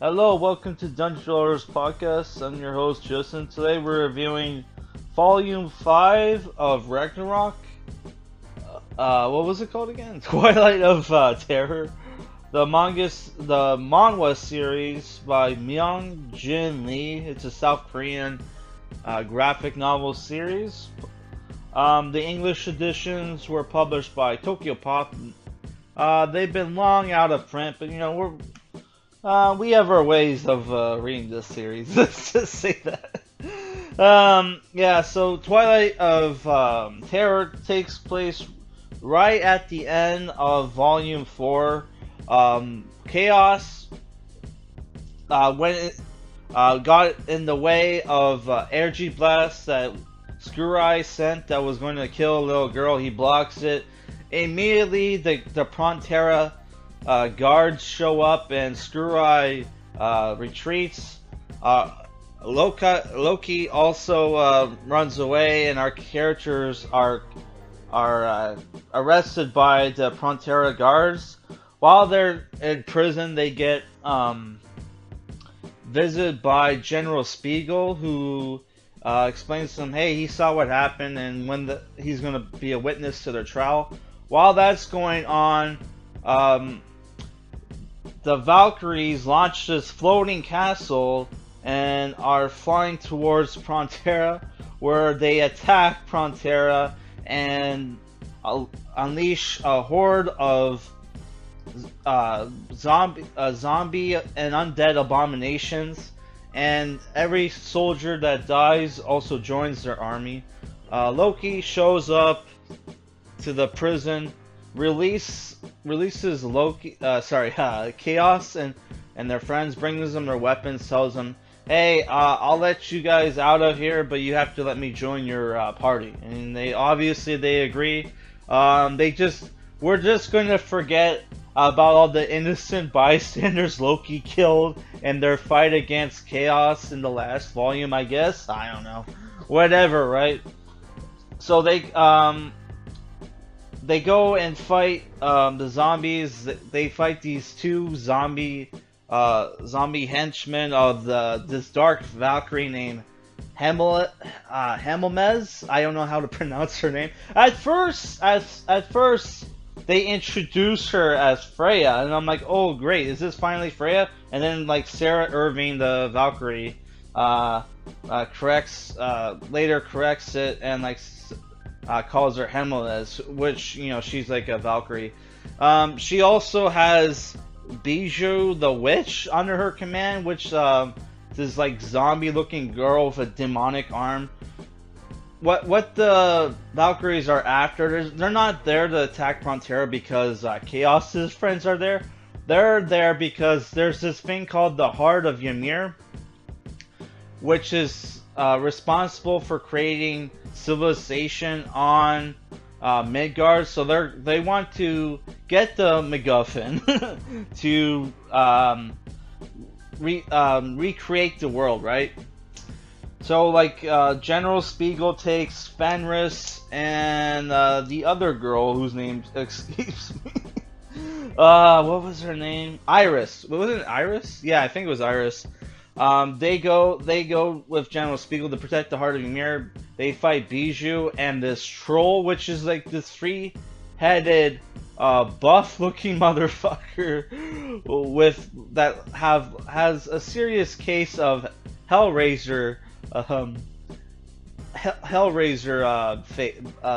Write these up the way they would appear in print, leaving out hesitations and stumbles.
Hello, welcome to Dungeon Dwellers Podcast. I'm your host, Justin. Today we're reviewing Volume 5 of Ragnarok. What was it called again? Twilight of Terror. The Manhwa series by Myung Jin-Lee. It's a South Korean graphic novel series. The English editions were published by Tokyopop. They've been long out of print, but we have our ways of reading this series. Let's just say that. Yeah, so Twilight of Terror takes place right at the end of Volume 4. Chaos when it got in the way of energy blast that Screw sent that was going to kill a little girl. He blocks it. Immediately, the Prontera guards show up and Screw retreats. Loki also runs away, and our characters are arrested by the Prontera guards. While they're in prison, they get visited by General Spiegel, who explains to them, hey, he saw what happened, and he's going to be a witness to their trial. While that's going on, the Valkyries launch this floating castle and are flying towards Prontera, where they attack Prontera and unleash a horde of zombie and undead abominations, and every soldier that dies also joins their army. Loki shows up to the prison, releases Chaos and their friends, brings them their weapons, tells them, hey, I'll let you guys out of here, but you have to let me join your party. And they agree. We're just going to forget about all the innocent bystanders Loki killed in their fight against Chaos in the last volume, I guess. I don't know. Whatever, right? So they go and fight the zombies. They fight these two zombie henchmen of this dark Valkyrie named Hemelmez. I don't know how to pronounce her name. At first, they introduce her as Freya, and I'm like, oh great, is this finally Freya? And then like Sarah Irving, the Valkyrie, corrects it and calls her Hemelmez, which she's like a Valkyrie. She also has Bijou the Witch under her command, which this like zombie looking girl with a demonic arm. What the Valkyries are after, they're not there to attack Prontera because Chaos's friends are there. They're there because there's this thing called the Heart of Ymir, which is responsible for creating civilization on Midgard. So they want to get the MacGuffin to recreate the world, right? So General Spiegel takes Fenris and the other girl whose name escapes me. What was her name? Iris. Was it Iris? Yeah, I think it was Iris. They go with General Spiegel to protect the Heart of Ymir. They fight Bijou and this troll, which is like this three-headed, buff-looking motherfucker has a serious case of Hellraiser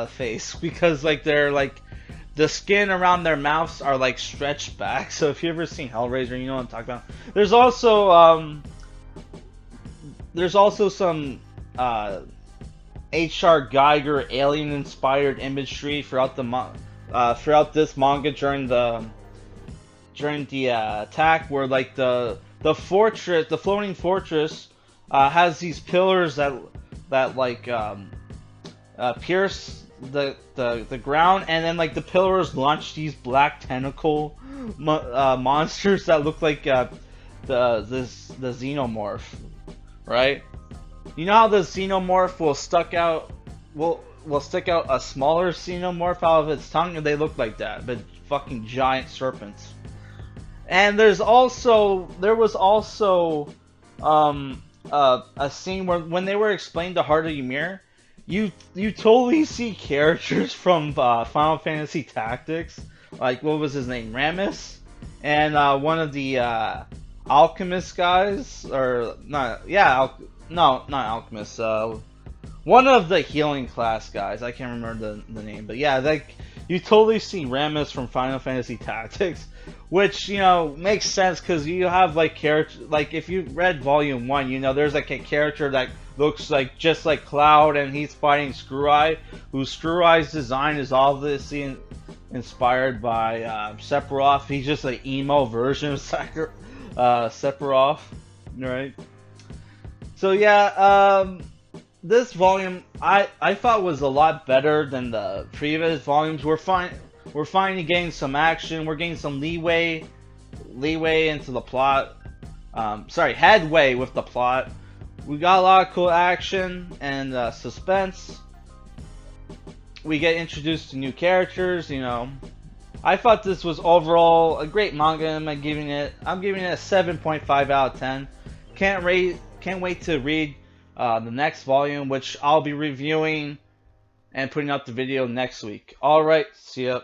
face, because they're the skin around their mouths are stretched back. So if you ever seen Hellraiser, you know what I'm talking about. There's also some H.R. Geiger alien inspired imagery throughout this manga during the attack, where the floating fortress has these pillars that pierce the ground, and then the pillars launch these black tentacle monsters that look like the xenomorph, right? You know how the xenomorph will stick out a smaller xenomorph out of its tongue, and they look like that, but fucking giant serpents. And there was also a scene where when they were explaining the Heart of Ymir, you totally see characters from Final Fantasy Tactics, like what was his name, Rammus, and one of the alchemist guys, or not? Yeah, no, not alchemist. One of the healing class guys. I can't remember the name, but yeah, like you totally see Rammus from Final Fantasy Tactics, which makes sense because you have like character, like if you read Volume 1, there's like a character that looks like just like Cloud, and he's fighting Screw Eye, whose Screw Eye's design is obviously inspired by Sephiroth. He's just an emo version of Sephiroth, right? So yeah, this volume I thought was a lot better than the previous volumes. We're finally getting some action. We're getting some leeway into the plot. Sorry, headway with the plot. We got a lot of cool action and suspense. We get introduced to new characters. I thought this was overall a great manga. I'm giving it a 7.5 out of 10. Can't wait to read the next volume, which I'll be reviewing and putting up the video next week. Alright, see ya.